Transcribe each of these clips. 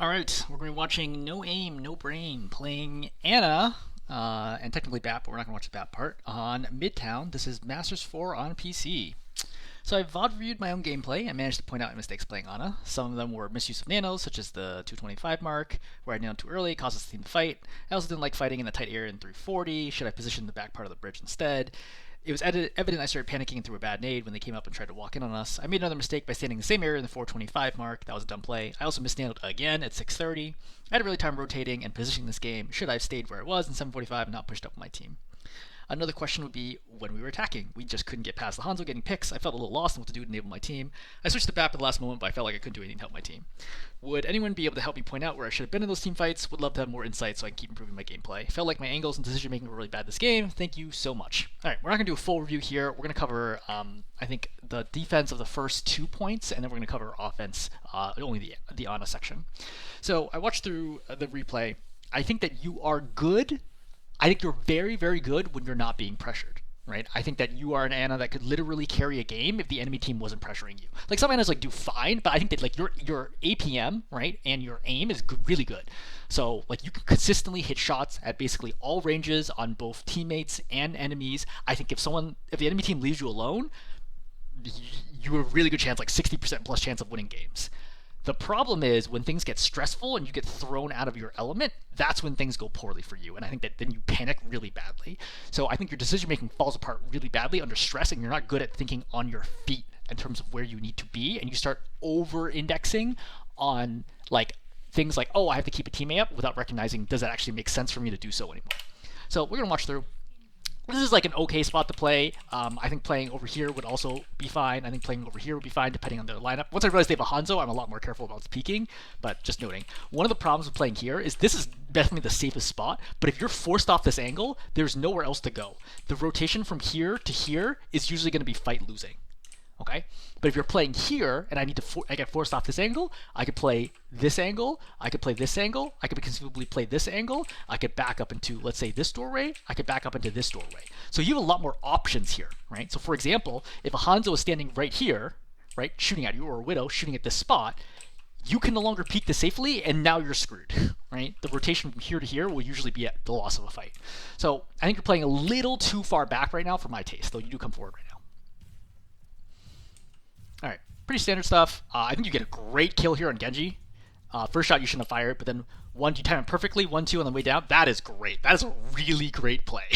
Alright, we're going to be watching No Aim, No Brain playing Anna, and technically BAP, but we're not going to watch the BAP part, on Midtown. This is Masters 4 on PC. So I VOD reviewed my own gameplay. I managed to point out my mistakes playing Ana. Some of them were misuse of nanos, such as the 225 mark, where I nanoed too early, causes the team to fight. I also didn't like fighting in the tight area in 340. Should I position the back part of the bridge instead? It was evident I started panicking and threw a bad nade when they came up and tried to walk in on us. I made another mistake by standing in the same area in the 425 mark. That was a dumb play. I also misnanoed again at 630. I had a really time rotating and positioning this game. Should I have stayed where I was in 745 and not pushed up with my team? Another question would be when we were attacking. We just couldn't get past the Hanzo getting picks. I felt a little lost in what to do to enable my team. I switched to BAP at the last moment, but I felt like I couldn't do anything to help my team. Would anyone be able to help me point out where I should have been in those team fights? Would love to have more insight so I can keep improving my gameplay. Felt like my angles and decision making were really bad this game. Thank you so much. Alright, we're not going to do a full review here. We're going to cover, I think, the defense of the first 2 points, and then we're going to cover offense, only the Ana section. So I watched through the replay. I think that you are good. I think you're very, very good when you're not being pressured, right? I think that you are an Ana that could literally carry a game if the enemy team wasn't pressuring you. Like some Anas like do fine, but I think that like your APM, right, and your aim is really good. So like you can consistently hit shots at basically all ranges on both teammates and enemies. I think if the enemy team leaves you alone, you have a really good chance, like 60% plus chance of winning games. The problem is when things get stressful and you get thrown out of your element, that's when things go poorly for you. And I think that then you panic really badly. So I think your decision making falls apart really badly under stress, and you're not good at thinking on your feet in terms of where you need to be. And you start over indexing on like things like, oh, I have to keep a teammate up, without recognizing, does that actually make sense for me to do so anymore? So we're going to watch through. This is like an okay spot to play. I think playing over here would also be fine. I think playing over here would be fine depending on their lineup. Once I realize they have a Hanzo, I'm a lot more careful about peeking, but just noting. One of the problems with playing here is this is definitely the safest spot, but if you're forced off this angle, there's nowhere else to go. The rotation from here to here is usually going to be fight losing. Okay, but if you're playing here and I get forced off this angle, I could play this angle, I could play this angle, I could conceivably play this angle, I could back up into, let's say, this doorway, I could back up into this doorway. So you have a lot more options here, right? So for example, if a Hanzo is standing right here, right, shooting at you, or a Widow shooting at this spot, you can no longer peek this safely, and now you're screwed, right? The rotation from here to here will usually be at the loss of a fight. So I think you're playing a little too far back right now for my taste, though you do come forward right now. Alright, pretty standard stuff. I think you get a great kill here on Genji. First shot you shouldn't have fired, but then one, you time it perfectly, 1-2 on the way down. That is great. That is a really great play.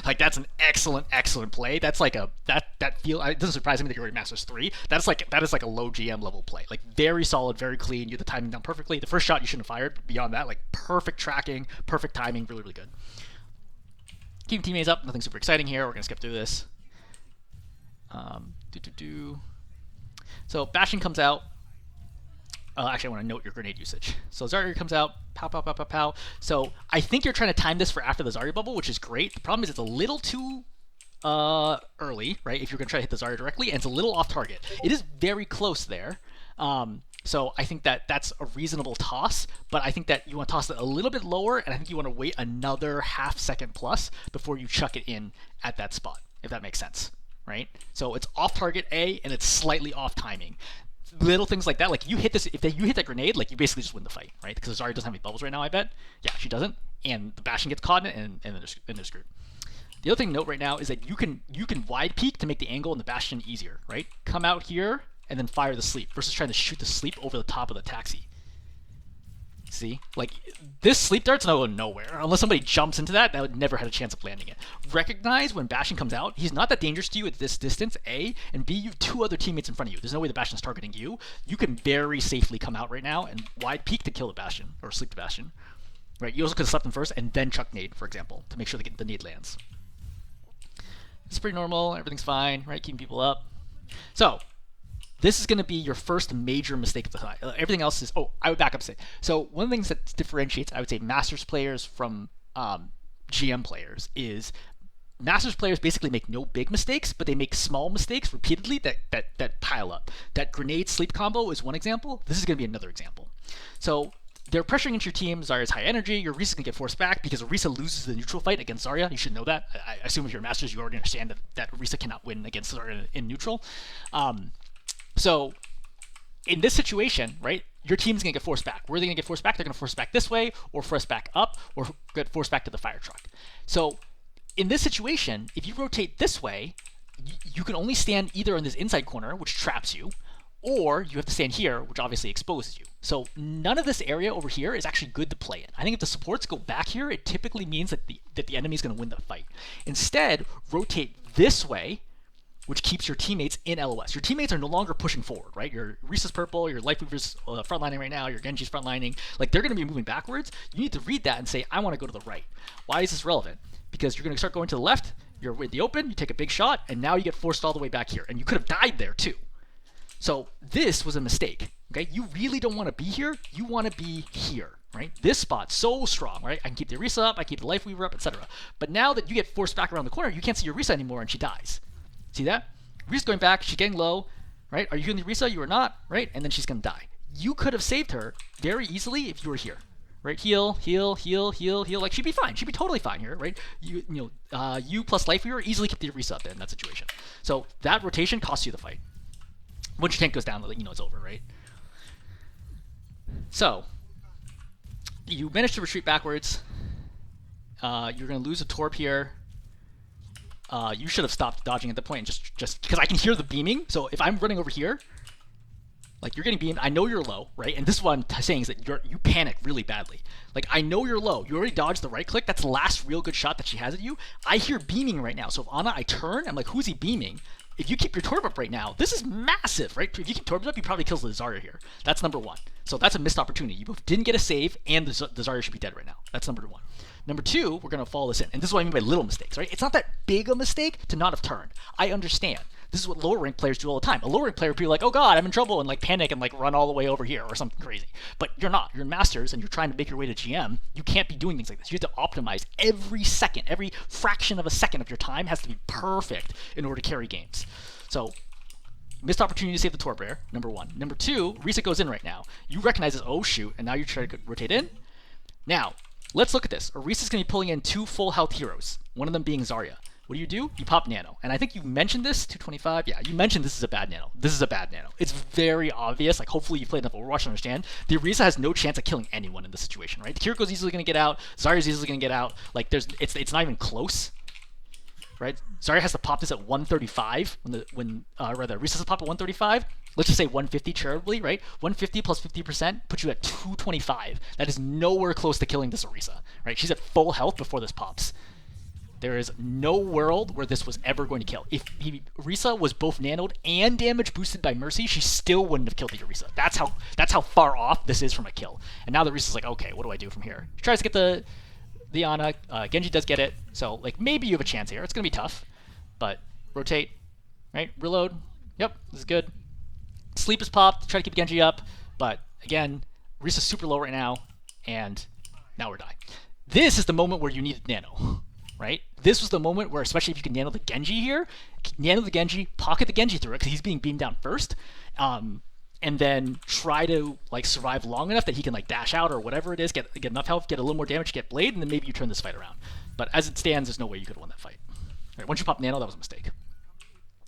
Like that's an excellent, excellent play. That's like a that feel. It doesn't surprise me that you're already Masters 3. That is like a low GM level play. Like very solid, very clean. You get the timing down perfectly. The first shot you shouldn't have fired. Beyond that, like perfect tracking, perfect timing, really, really good. Keeping teammates up. Nothing super exciting here. We're gonna skip through this. So Bastion comes out. Actually, I want to note your grenade usage. So Zarya comes out, pow, pow, pow, pow, pow. So I think you're trying to time this for after the Zarya bubble, which is great. The problem is it's a little too early, right, if you're going to try to hit the Zarya directly, and it's a little off target. It is very close there. So I think that that's a reasonable toss, but I think that you want to toss it a little bit lower, and I think you want to wait another half second plus before you chuck it in at that spot, if that makes sense. Right? So it's off target A and it's slightly off timing. Little things like that, like you hit this, if you hit that grenade, like you basically just win the fight, right? Because Zarya doesn't have any bubbles right now, I bet. Yeah, she doesn't, and the Bastion gets caught in it, and then they're screwed. The other thing to note right now is that you can wide peek to make the angle in the Bastion easier, right? Come out here and then fire the sleep versus trying to shoot the sleep over the top of the taxi. See? Like, this sleep dart's not going nowhere. Unless somebody jumps into that would never had a chance of landing it. Recognize when Bastion comes out, he's not that dangerous to you at this distance, A, and B, you have 2 other teammates in front of you. There's no way the Bastion's targeting you. You can very safely come out right now and wide peek to kill the Bastion, or sleep the Bastion. Right? You also could have slept them first and then chuck nade, for example, to make sure the nade lands. It's pretty normal, everything's fine, right? Keeping people up. So, this is going to be your first major mistake of the time. Everything else is, I would back up and say. So one of the things that differentiates, I would say, Masters players from GM players is Masters players basically make no big mistakes, but they make small mistakes repeatedly that pile up. That grenade sleep combo is one example. This is going to be another example. So they're pressuring into your team. Zarya's high energy. Your Orisa's going to get forced back because Orisa loses the neutral fight against Zarya. You should know that. I assume if you're Masters, you already understand that Orisa cannot win against Zarya in neutral. So in this situation, right, your team's going to get forced back. Where are they going to get forced back? They're going to force back this way, or force back up, or get forced back to the fire truck. So in this situation, if you rotate this way, you can only stand either in this inside corner, which traps you, or you have to stand here, which obviously exposes you. So none of this area over here is actually good to play in. I think if the supports go back here, it typically means that the enemy is going to win the fight. Instead, rotate this way, which keeps your teammates in LOS. Your teammates are no longer pushing forward, right? Your Risa's purple, your Lifeweaver's frontlining right now, your Genji's frontlining. Like, they're going to be moving backwards. You need to read that and say, I want to go to the right. Why is this relevant? Because you're going to start going to the left, you're in the open, you take a big shot, and now you get forced all the way back here. And you could have died there too. So this was a mistake, okay? You really don't want to be here. You want to be here, right? This spot's so strong, right? I can keep the Risa up, I keep the Lifeweaver up, etc. But now that you get forced back around the corner, you can't see your Risa anymore, and she dies. See that? Risa's going back, she's getting low, right? Are you healing the Risa? You are not, right? And then she's going to die. You could have saved her very easily if you were here, right? Heal, heal, heal, heal, heal. Like, she'd be fine. She'd be totally fine here, right? You plus Lifeweaver easily keep the Risa up in that situation. So that rotation costs you the fight. Once your tank goes down, it's over, right? So you manage to retreat backwards. You're going to lose a torp here. You should have stopped dodging at the point, and just because I can hear the beaming. So if I'm running over here, like, you're getting beamed, I know you're low, right? And this is what I'm saying is that you panic really badly. Like, I know you're low. You already dodged the right click. That's the last real good shot that she has at you. I hear beaming right now. So if Ana, I turn, I'm like, who's he beaming? If you keep your torp up right now, this is massive, right? If you keep torp up, you probably kills the Zarya here. That's number one. So that's a missed opportunity. You both didn't get a save, and the Zarya should be dead right now. That's number one. Number two, we're going to follow this in. And this is what I mean by little mistakes, right? It's not that big a mistake to not have turned. I understand. This is what lower rank players do all the time. A lower rank player would be like, oh god, I'm in trouble, and like panic and like run all the way over here or something crazy. But you're not. You're in Masters, and you're trying to make your way to GM. You can't be doing things like this. You have to optimize every second. Every fraction of a second of your time has to be perfect in order to carry games. So, missed opportunity to save the torp bear, number one. Number two, Risa goes in right now. You recognize this, oh shoot, and now you're trying to rotate in. Now, let's look at this. Risa's going to be pulling in two full health heroes, one of them being Zarya. What do? You pop Nano. And I think you mentioned this, 225. Yeah, you mentioned this is a bad Nano. This is a bad Nano. It's very obvious. Like, hopefully you've played enough Overwatch to understand. The Risa has no chance of killing anyone in this situation, right? Kiriko's easily going to get out. Zarya's easily going to get out. Like, it's not even close. Right? Zarya has to pop this at 135 rather Risa has to pop at 135. Let's just say 150 charitably, right? 150 plus 50% puts you at 225. That is nowhere close to killing this Risa, right? She's at full health before this pops. There is no world where this was ever going to kill. If Risa was both nanoed and damage boosted by Mercy, she still wouldn't have killed the Risa. That's how far off this is from a kill. And now the Risa's like, okay, what do I do from here? She tries to get the Ana. Genji does get it, so like maybe you have a chance here. It's gonna be tough, but rotate, right? Reload. Yep, this is good. Sleep is popped. Try to keep Genji up, but again, Risa's super low right now, and now we're dying. This is the moment where you needed Nano, right? This was the moment where, especially if you can nano the Genji here, nano the Genji, pocket the Genji through it because he's being beamed down first. And then try to like survive long enough that he can like dash out or whatever it is, get enough health, get a little more damage, get blade, and then maybe you turn this fight around. But as it stands, there's no way you could have won that fight. All right, once you pop Nano, that was a mistake.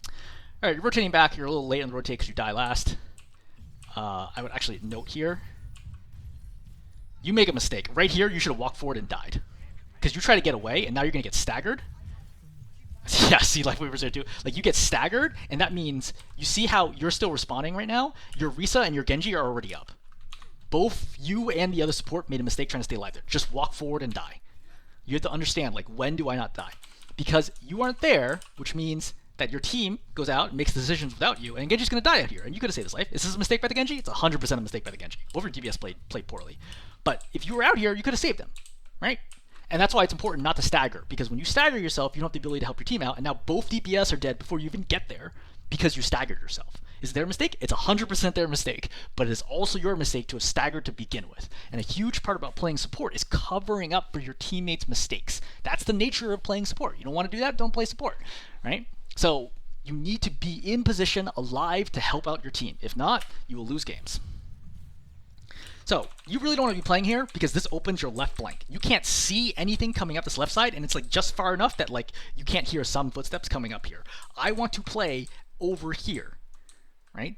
All right, you're rotating back. You're a little late on the rotate because you die last. I would actually note here. You make a mistake. Right here, you should have walked forward and died. Because you try to get away, and now you're going to get staggered. Yeah, see, Lifeweaver's there too. Like, you get staggered, and that means you see how you're still respawning right now. Your Risa and your Genji are already up. Both you and the other support made a mistake trying to stay alive there. Just walk forward and die. You have to understand, like, when do I not die? Because you aren't there, which means that your team goes out and makes decisions without you, and Genji's going to die out here, and you could have saved his life. Is this a mistake by the Genji? It's 100% a mistake by the Genji. Both your DPS played poorly. But if you were out here, you could have saved him, right? And that's why it's important not to stagger, because when you stagger yourself, you don't have the ability to help your team out, and now both DPS are dead before you even get there because you staggered yourself. Is it their mistake? It's 100% their mistake, but it is also your mistake to have staggered to begin with. And a huge part about playing support is covering up for your teammates' mistakes. That's the nature of playing support. You don't want to do that? Don't play support, right? So you need to be in position, alive, to help out your team. If not, you will lose games. So you really don't want to be playing here because this opens your left flank. You can't see anything coming up this left side, and it's like just far enough that like you can't hear some footsteps coming up here. I want to play over here, right?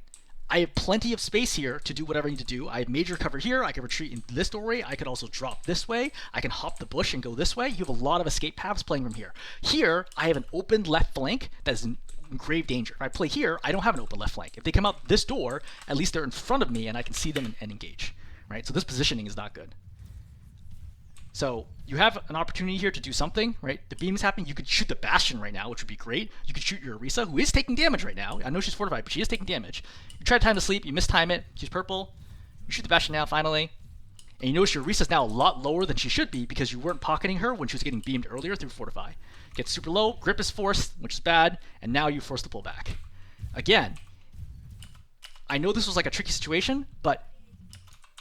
I have plenty of space here to do whatever I need to do. I have major cover here. I can retreat in this doorway. I could also drop this way. I can hop the bush and go this way. You have a lot of escape paths playing from here. Here, I have an open left flank that is in grave danger. If I play here, I don't have an open left flank. If they come out this door, at least they're in front of me and I can see them and engage. Right? So this positioning is not good. So you have an opportunity here to do something, right? The beam is happening. You could shoot the Bastion right now, which would be great. You could shoot your Orisa, who is taking damage right now. I know she's fortified, but she is taking damage. You try to time to sleep. You mistime it. She's purple. You shoot the Bastion now, finally. And you notice your Orisa is now a lot lower than she should be because you weren't pocketing her when she was getting beamed earlier through Fortify. Gets super low. Grip is forced, which is bad. And now you force to pull back. Again, I know this was like a tricky situation, but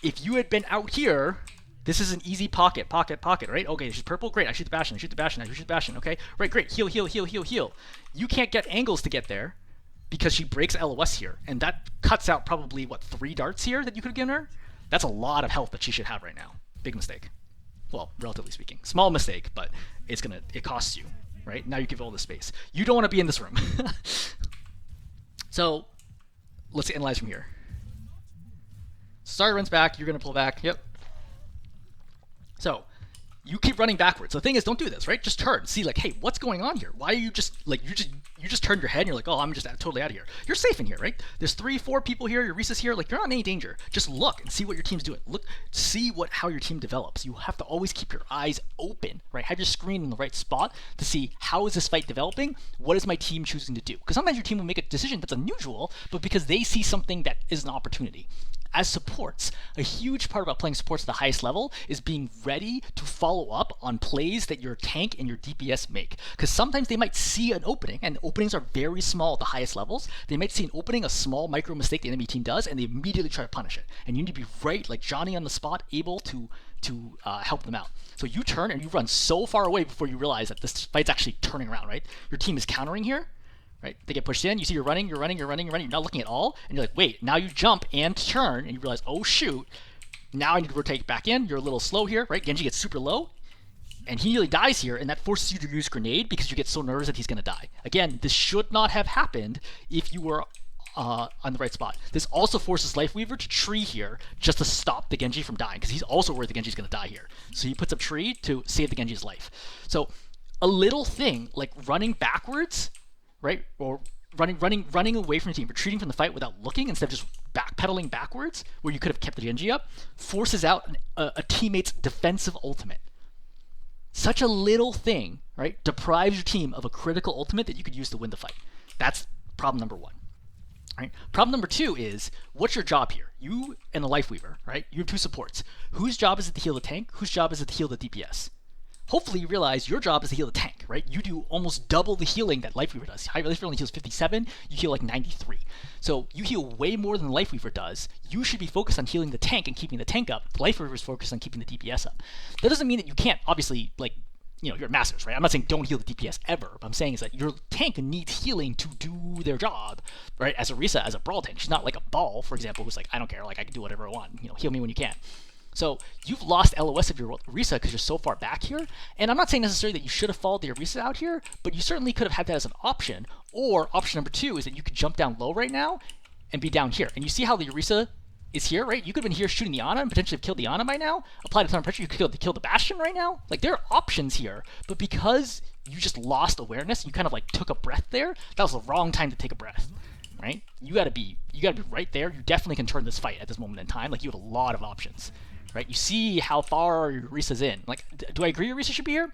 if you had been out here, this is an easy pocket, right? Okay, she's purple, great, I shoot the Bastion, I shoot the Bastion, I shoot the Bastion, okay? Right, great, heal, heal, heal, heal, heal. You can't get angles to get there because she breaks LOS here, and that cuts out probably, what, 3 darts here that you could have given her? That's a lot of health that she should have right now. Big mistake. Well, relatively speaking. Small mistake, but it costs you, right? Now you give all the space. You don't want to be in this room. So, let's analyze from here. Star runs back, you're going to pull back, yep. So, you keep running backwards. The thing is, don't do this, right? Just turn. See, like, hey, what's going on here? Why are you just, like, you just turned your head and you're like, oh, I'm just totally out of here. You're safe in here, right? There's 3, 4 people here, your Orisa's here, like, you're not in any danger. Just look and see what your team's doing. Look, see how your team develops. You have to always keep your eyes open, right? Have your screen in the right spot to see how is this fight developing? What is my team choosing to do? Because sometimes your team will make a decision that's unusual, but because they see something that is an opportunity. As supports, a huge part about playing supports at the highest level is being ready to follow up on plays that your tank and your DPS make. Because sometimes they might see an opening, and openings are very small at the highest levels. They might see an opening, a small micro mistake the enemy team does, and they immediately try to punish it. And you need to be right, like Johnny on the spot, able to help them out. So you turn and you run so far away before you realize that this fight's actually turning around, right? Your team is countering here. Right? They get pushed in, you see you're running, you're not looking at all, and you're like, wait, now you jump and turn, and you realize, oh shoot, now I need to rotate back in, you're a little slow here, right? Genji gets super low, and he nearly dies here, and that forces you to use grenade because you get so nervous that he's going to die. Again, this should not have happened if you were on the right spot. This also forces Lifeweaver to tree here just to stop the Genji from dying, because he's also worried the Genji's going to die here. So he puts up tree to save the Genji's life. So a little thing like running backwards, right, or running away from the team, retreating from the fight without looking instead of just backpedaling backwards, where you could have kept the Genji up, forces out a teammate's defensive ultimate. Such a little thing, right, deprives your team of a critical ultimate that you could use to win the fight. That's problem number 1. Right? Problem number 2 is, what's your job here? You and the Lifeweaver, right? You have 2 supports. Whose job is it to heal the tank? Whose job is it to heal the DPS? Hopefully you realize your job is to heal the tank, right? You do almost double the healing that Lifeweaver does. Lifeweaver only heals 57, you heal like 93. So you heal way more than Lifeweaver does. You should be focused on healing the tank and keeping the tank up. Lifeweaver is focused on keeping the DPS up. That doesn't mean that you can't, obviously, like, you know, you're masters, right? I'm not saying don't heal the DPS ever. What I'm saying is that your tank needs healing to do their job, right? As Orisa, as a brawl tank. She's not like a ball, for example, who's like, I don't care, like, I can do whatever I want. You know, heal me when you can. So you've lost LOS of your Orisa because you're so far back here. And I'm not saying necessarily that you should have followed the Orisa out here, but you certainly could have had that as an option. Or option number 2 is that you could jump down low right now and be down here. And you see how the Orisa is here, right? You could have been here shooting the Ana and potentially have killed the Ana by now. Applied a ton of pressure, you could kill the Bastion right now. Like, there are options here, but because you just lost awareness, you kind of like took a breath there, that was the wrong time to take a breath, right? You gotta be right there. You definitely can turn this fight at this moment in time. Like, you have a lot of options. Right? You see how far your Orisa's in. Like, do I agree Orisa should be here?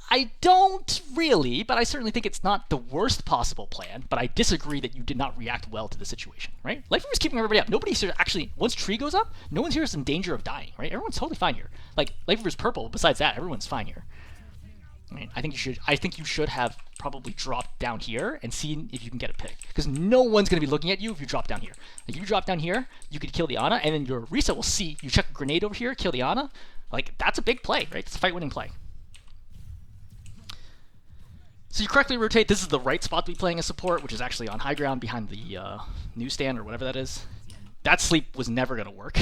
I don't really, but I certainly think it's not the worst possible plan, but I disagree that you did not react well to the situation, right? Lifeweaver's keeping everybody up. Nobody's here, actually, once tree goes up, no one's here is in danger of dying, right? Everyone's totally fine here. Like, Lifeweaver's purple, besides that, everyone's fine here. I mean, I think you should have probably dropped down here and seen if you can get a pick. Because no one's going to be looking at you if you drop down here. Like, if you drop down here, you could kill the Ana, and then your Orisa will see, you chuck a grenade over here, kill the Ana. Like, that's a big play, right? It's a fight-winning play. So you correctly rotate. This is the right spot to be playing a support, which is actually on high ground behind the newsstand or whatever that is. That sleep was never going to work.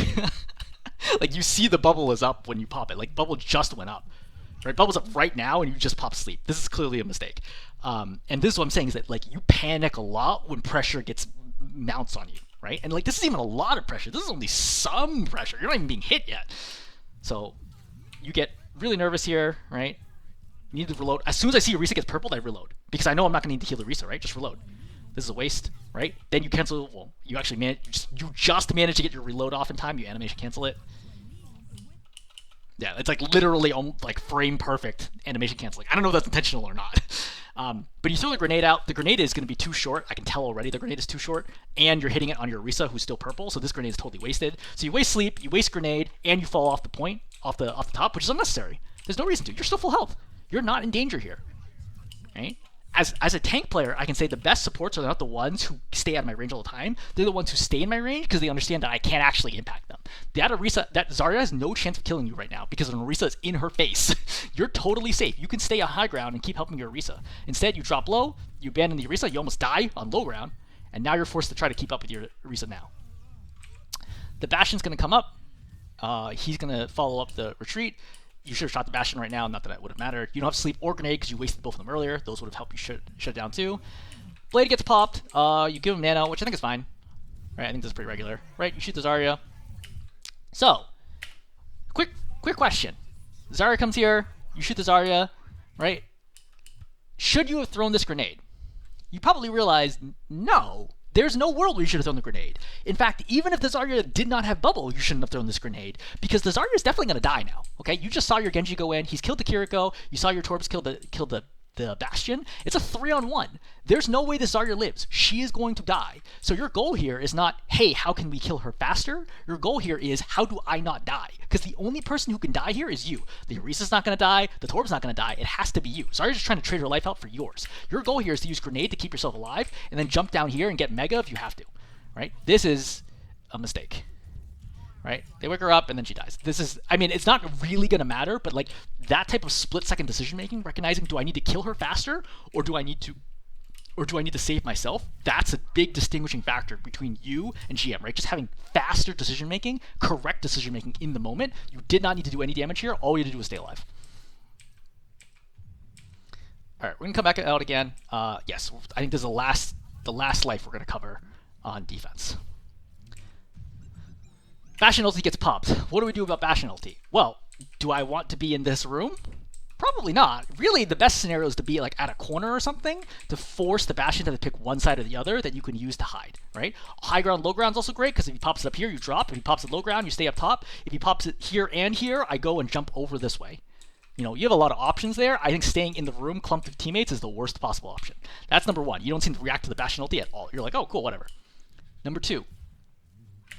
Like, you see the bubble is up when you pop it. Like, bubble just went up. Right, bubble's up right now, and you just pop sleep. This is clearly a mistake. And this is what I'm saying is that, like, you panic a lot when pressure gets mounts on you, right? And like this is even a lot of pressure. This is only some pressure. You're not even being hit yet. So you get really nervous here, right? You need to reload. As soon as I see Orisa gets purpled, I reload. Because I know I'm not going to need to heal Orisa, right? Just reload. This is a waste, right? Then you cancel, well, you actually you just manage to get your reload off in time. You animation cancel it. Yeah, it's like literally like frame perfect animation canceling. I don't know if that's intentional or not. But you throw the grenade out. The grenade is going to be too short. I can tell already the grenade is too short. And you're hitting it on your Orisa, who's still purple. So this grenade is totally wasted. So you waste sleep, you waste grenade, and you fall off the point, off the top, which is unnecessary. There's no reason to. You're still full health. You're not in danger here. Right? As a tank player, I can say the best supports are not the ones who stay out of my range all the time. They're the ones who stay in my range because they understand that I can't actually impact them. That Zarya has no chance of killing you right now because when Orisa is in her face, you're totally safe. You can stay on high ground and keep helping your Orisa. Instead, you drop low, you abandon the Orisa, you almost die on low ground, and now you're forced to try to keep up with your Orisa now. The Bastion's going to come up. He's going to follow up the retreat. You should have shot the Bastion right now, not that it would have mattered. You don't have sleep or grenade because you wasted both of them earlier. Those would have helped you shut it down too. Blade gets popped. You give him Nano, which I think is fine. Right, I think this is pretty regular. Right, you shoot the Zarya. So, quick question. Zarya comes here, you shoot the Zarya, right? Should you have thrown this grenade? You probably realize, no. There's no world where you should have thrown the grenade. In fact, even if the Zarya did not have bubble, you shouldn't have thrown this grenade, because the Zarya is definitely going to die now. Okay, you just saw your Genji go in. He's killed the Kiriko. You saw your Torbs kill the Bastion. It's a 3-on-1. There's no way the Zarya lives. She is going to die. So your goal here is not, hey, how can we kill her faster? Your goal here is, how do I not die? Because the only person who can die here is you. The Orisa's not going to die. The Torb's not going to die. It has to be you. Zarya's just trying to trade her life out for yours. Your goal here is to use grenade to keep yourself alive, and then jump down here and get Mega if you have to. Right? This is a mistake. Right? They wake her up and then she dies. This is, I mean, it's not really going to matter, but like that type of split-second decision-making, recognizing, do I need to kill her faster, or do I need to save myself? That's a big distinguishing factor between you and GM, right? Just having faster decision-making, correct decision-making in the moment. You did not need to do any damage here. All you had to do was stay alive. All right, we're going to come back out again. Yes, I think this is the last life we're going to cover on defense. Bastion ulti gets popped. What do we do about Bastion ulti? Well, do I want to be in this room? Probably not. Really, the best scenario is to be like at a corner or something to force the Bastion to pick one side or the other that you can use to hide, right? High ground, low ground is also great because if he pops it up here, you drop. If he pops it low ground, you stay up top. If he pops it here and here, I go and jump over this way. You know, you have a lot of options there. I think staying in the room clumped with teammates is the worst possible option. That's number one. You don't seem to react to the Bastion ulti at all. You're like, oh, cool, whatever. Number two,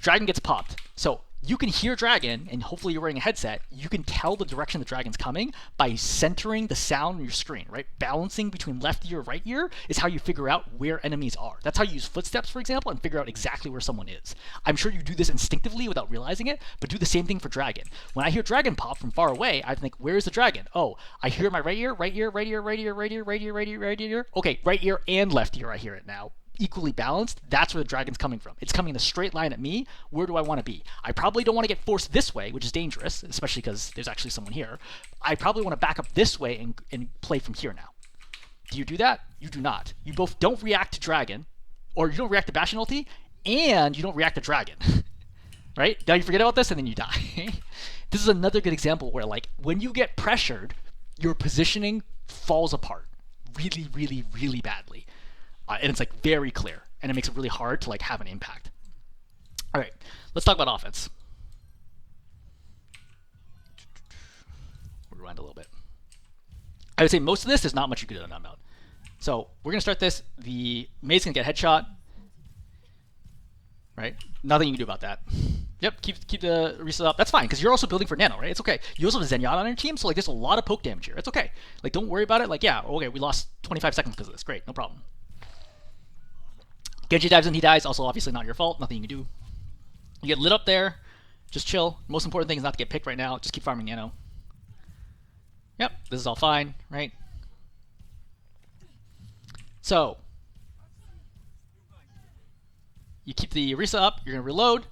Dragon gets popped. So you can hear Dragon, and hopefully you're wearing a headset, you can tell the direction the Dragon's coming by centering the sound on your screen, right? Balancing between left ear, right ear is how you figure out where enemies are. That's how you use footsteps, for example, and figure out exactly where someone is. I'm sure you do this instinctively without realizing it, but do the same thing for Dragon. When I hear Dragon pop from far away, I think, where's the Dragon? Oh, I hear my right ear, right ear, right ear, right ear, right ear, right ear, right ear, right ear. Okay, right ear and left ear, I hear it now. Equally balanced, that's where the Dragon's coming from. It's coming in a straight line at me. Where do I want to be? I probably don't want to get forced this way, which is dangerous, especially because there's actually someone here. I probably want to back up this way and play from here now. Do you do that? You do not. You both don't react to Dragon, or you don't react to Bastion ulti, and you don't react to Dragon. Right? Now you forget about this, and then you die. This is another good example where, like, when you get pressured, your positioning falls apart really, really, really badly. And it's like very clear, and it makes it really hard to like have an impact. All right, let's talk about offense. We'll rewind a little bit. I would say most of this, there's not much you can do on unbound. So we're gonna start this. The May's gonna get headshot. Right? Nothing you can do about that. Yep, keep the Orisa up. That's fine, because you're also building for Nano, right? It's okay. You also have Zenyatta on your team, so like there's a lot of poke damage here. It's okay. Like don't worry about it. Like yeah, okay, we lost 25 seconds because of this. Great, no problem. Genji dives in, he dies. Also, obviously not your fault. Nothing you can do. You get lit up there. Just chill. Most important thing is not to get picked right now. Just keep farming Nano. Yep, this is all fine, right? So, you keep the Orisa up. You're going to reload.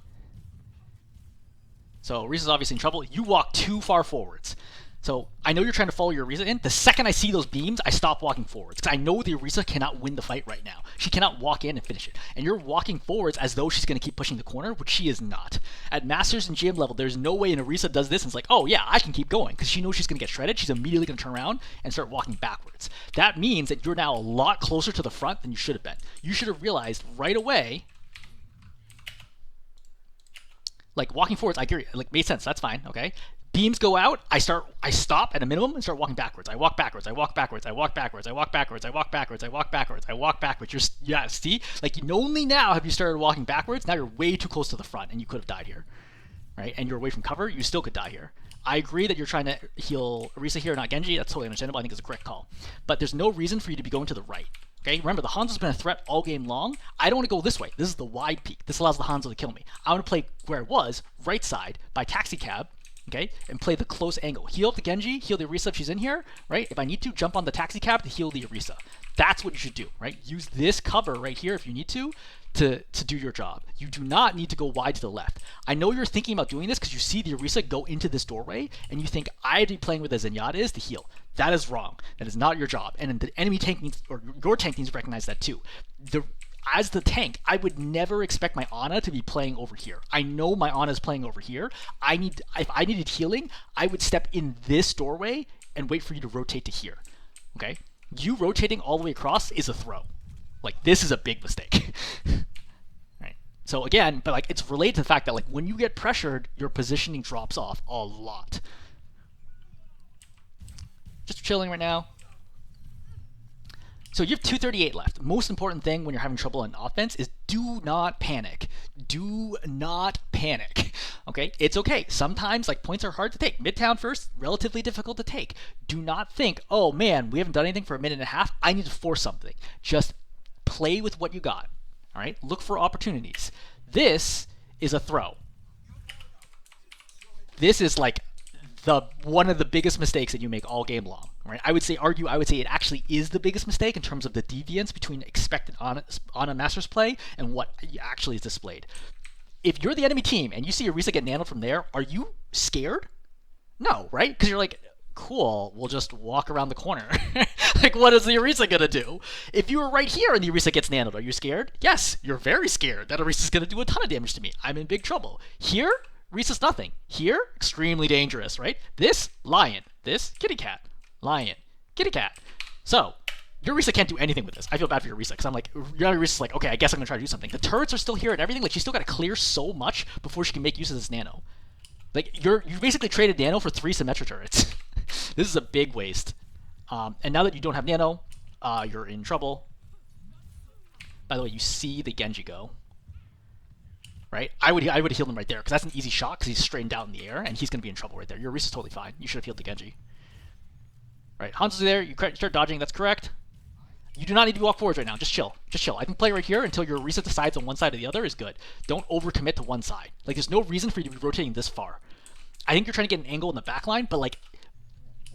So, Orisa's obviously in trouble. You walk too far forwards. So I know you're trying to follow your Orisa in. The second I see those beams, I stop walking forwards because I know the Orisa cannot win the fight right now. She cannot walk in and finish it. And you're walking forwards as though she's going to keep pushing the corner, which she is not. At Masters and GM level, there's no way an Orisa does this and it's like, oh yeah, I can keep going because she knows she's going to get shredded. She's immediately going to turn around and start walking backwards. That means that you're now a lot closer to the front than you should have been. You should have realized right away. Like walking forwards, I agree. Like made sense. That's fine. Okay. Beams go out. I stop at a minimum and start walking backwards. I walk backwards. I walk backwards. I walk backwards. I walk backwards. I walk backwards. I walk backwards. I walk backwards. Yeah. See, like only now have you started walking backwards. Now you're way too close to the front, and you could have died here, right? And you're away from cover. You still could die here. I agree that you're trying to heal Orisa here, not Genji. That's totally understandable. I think it's a correct call. But there's no reason for you to be going to the right. Okay, remember the Hanzo's been a threat all game long. I don't want to go this way. This is the wide peak. This allows the Hanzo to kill me. I want to play where I was, right side, by taxi cab, okay, and play the close angle. Heal up the Genji, heal the Orisa if she's in here, right? If I need to, jump on the taxi cab to heal the Orisa. That's what you should do, right? Use this cover right here if you need to do your job. You do not need to go wide to the left. I know you're thinking about doing this because you see the Orisa go into this doorway and you think I'd be playing with a Zenyatta is to heal. That is wrong. That is not your job. And the enemy tank needs, or your tank needs to recognize that too. As the tank, I would never expect my Ana to be playing over here. I know my Ana is playing over here. If I needed healing, I would step in this doorway and wait for you to rotate to here. Okay? You rotating all the way across is a throw. Like, this is a big mistake. Right? So again, but like it's related to the fact that like when you get pressured, your positioning drops off a lot. Just chilling right now. So you have 238 left. Most important thing when you're having trouble on offense is do not panic. Do not panic. Okay? It's okay. Sometimes like points are hard to take. Midtown first, relatively difficult to take. Do not think, oh man, we haven't done anything for a minute and a half. I need to force something. Just play with what you got. All right? Look for opportunities. This is a throw. This is like one of the biggest mistakes that you make all game long. Right? I would say it actually is the biggest mistake in terms of the deviance between expected on a Masters play and what actually is displayed. If you're the enemy team and you see Orisa get nanoed from there, are you scared? No, right? Because you're like, cool, we'll just walk around the corner. Like, what is the Orisa gonna do? If you were right here and the Orisa gets nanoed, are you scared? Yes, you're very scared that Orisa's gonna do a ton of damage to me. I'm in big trouble. Here, Orisa's nothing. Here, extremely dangerous, right? This, lion. This, kitty cat. Lion. Kitty cat. So, your Orisa can't do anything with this. I feel bad for your Orisa, because I'm like, your Orisa's like, okay, I guess I'm gonna try to do something. The turrets are still here and everything, like, she's still gotta clear so much before she can make use of this nano. Like, you basically traded nano for 3 Symmetra turrets. This is a big waste. And now that you don't have nano, you're in trouble. By the way, you see the Genji go. Right? I would heal him right there, because that's an easy shot, because he's straightened out in the air, and he's going to be in trouble right there. Your Orisa's totally fine. You should have healed the Genji. Right, Hanzo's there. You start dodging. That's correct. You do not need to walk forwards right now. Just chill. Just chill. I can play right here until your Orisa decides on one side or the other is good. Don't overcommit to one side. Like, there's no reason for you to be rotating this far. I think you're trying to get an angle in the back line, but, like,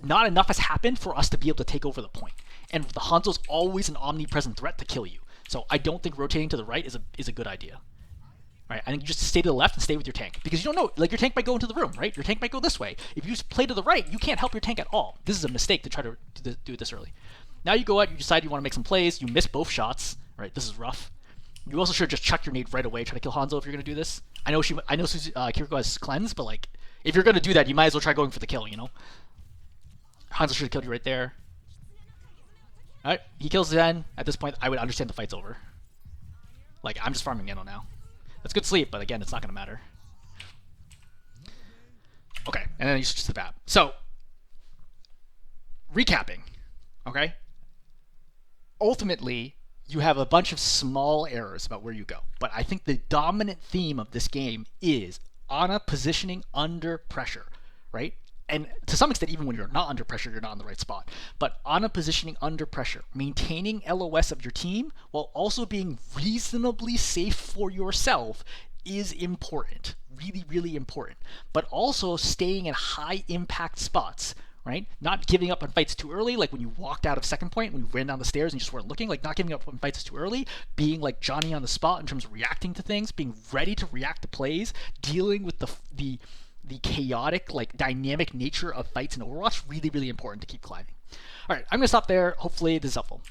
not enough has happened for us to be able to take over the point. And the Hanzo's always an omnipresent threat to kill you. So I don't think rotating to the right is a good idea. Right, I think you just stay to the left and stay with your tank. Because you don't know, like your tank might go into the room, right? Your tank might go this way. If you play to the right, you can't help your tank at all. This is a mistake to try to do it this early. Now you go out, you decide you want to make some plays, you miss both shots, right? This is rough. You also should just chuck your nade right away, try to kill Hanzo if you're going to do this. I know Kiriko has cleanse, but like, if you're going to do that, you might as well try going for the kill, you know? Hanzo should have killed you right there. Alright, he kills Zen. At this point, I would understand the fight's over. Like, I'm just farming Nano now. That's good sleep, but again, it's not going to matter. Okay, and then you switch to the BAP. So, recapping, okay? Ultimately, you have a bunch of small errors about where you go. But I think the dominant theme of this game is Ana positioning under pressure, right? And to some extent, even when you're not under pressure, you're not in the right spot. But Ana positioning under pressure, maintaining LOS of your team while also being reasonably safe for yourself is important. Really, really important. But also staying in high impact spots, right? Not giving up on fights too early, like when you walked out of second point, when you ran down the stairs and you just weren't looking, like not giving up on fights too early, being like Johnny on the spot in terms of reacting to things, being ready to react to plays, dealing with the the chaotic, like dynamic nature of fights in Overwatch really, really important to keep climbing. All right, I'm gonna stop there. Hopefully this is helpful.